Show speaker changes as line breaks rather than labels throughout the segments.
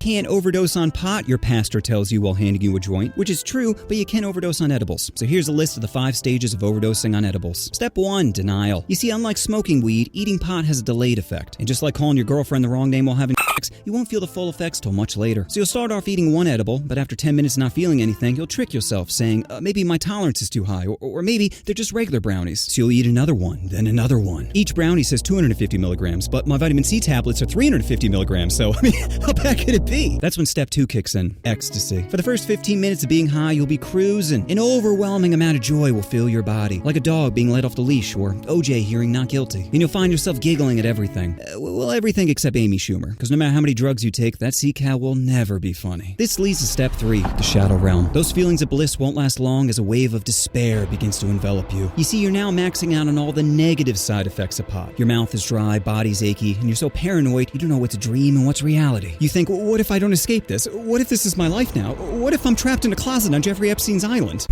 can't overdose on pot, your pastor tells you while handing you a joint, which is true, but you can overdose on edibles. So here's a list of the 5 stages of overdosing on edibles. Step 1, denial. You see, unlike smoking weed, eating pot has a delayed effect. And just like calling your girlfriend the wrong name while having sex, you won't feel the full effects till much later. So you'll start off eating one edible, but after 10 minutes not feeling anything, you'll trick yourself saying, maybe my tolerance is too high, or maybe they're just regular brownies. So you'll eat another one, then another one. Each brownie says 250 milligrams, but my vitamin C tablets are 350 milligrams, so how bad could it be? That's when step 2 kicks in, ecstasy. For the first 15 minutes of being high, you'll be cruising. An overwhelming amount of joy will fill your body, like a dog being let off the leash or OJ hearing not guilty. And you'll find yourself giggling at everything. Well, everything except Amy Schumer, because no matter how many drugs you take, that c.l.i.p.p.s will never be funny. This leads to step 3, the shadow realm. Those feelings of bliss won't last long as a wave of despair begins to envelop you. You see, you're now maxing out on all the negative side effects of pot. Your mouth is dry, body's achy, and you're so paranoid you don't know what's a dream and what's reality. You think, what if I don't escape this? What if this is my life now? What if I'm trapped in a closet on Jeffrey Epstein's island?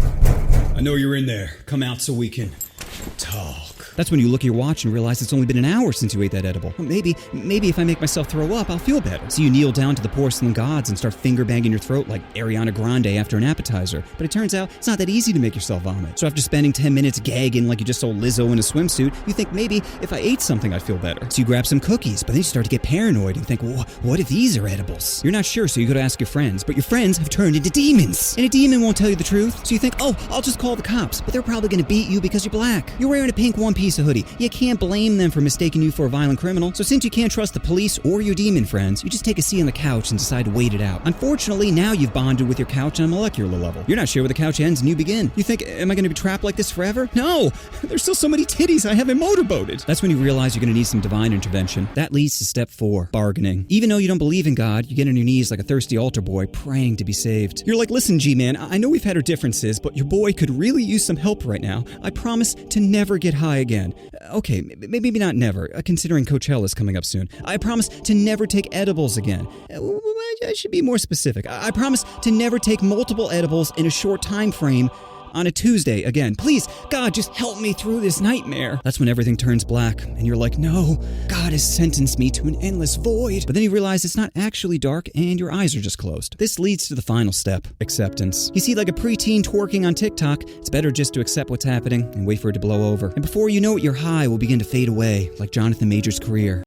I know you're in there. Come out so we can talk. That's when you look at your watch and realize it's only been an hour since you ate that edible. Well, maybe if I make myself throw up, I'll feel better. So you kneel down to the porcelain gods and start finger-banging your throat like Ariana Grande after an appetizer. But it turns out it's not that easy to make yourself vomit. So after spending 10 minutes gagging like you just saw Lizzo in a swimsuit, you think maybe if I ate something I'd feel better. So you grab some cookies, but then you start to get paranoid and think, well, what if these are edibles? You're not sure, so you go to ask your friends, but your friends have turned into demons. And a demon won't tell you the truth, so you think, I'll just call the cops, but they're probably gonna beat you because you're black. You're wearing a pink one-piece hoodie. You can't blame them for mistaking you for a violent criminal. So since you can't trust the police or your demon friends, you just take a seat on the couch and decide to wait it out. Unfortunately, now you've bonded with your couch on a molecular level. You're not sure where the couch ends and you begin. You think, am I going to be trapped like this forever? No! There's still so many titties I haven't motorboated. That's when you realize you're going to need some divine intervention. That leads to step 4, bargaining. Even though you don't believe in God, you get on your knees like a thirsty altar boy praying to be saved. You're like, listen, G-Man, I know we've had our differences, but your boy could really use some help right now. I promise to never get high again. Okay, maybe not never, considering Coachella's coming up soon. I promise to never take edibles again. I should be more specific. I promise to never take multiple edibles in a short time frame on a Tuesday again. Please, God, just help me through this nightmare. That's when everything turns black, and you're like, no, God has sentenced me to an endless void. But then you realize it's not actually dark, and your eyes are just closed. This leads to the final step, acceptance. You see, like a preteen twerking on TikTok, it's better just to accept what's happening and wait for it to blow over. And before you know it, your high will begin to fade away, like Jonathan Major's career.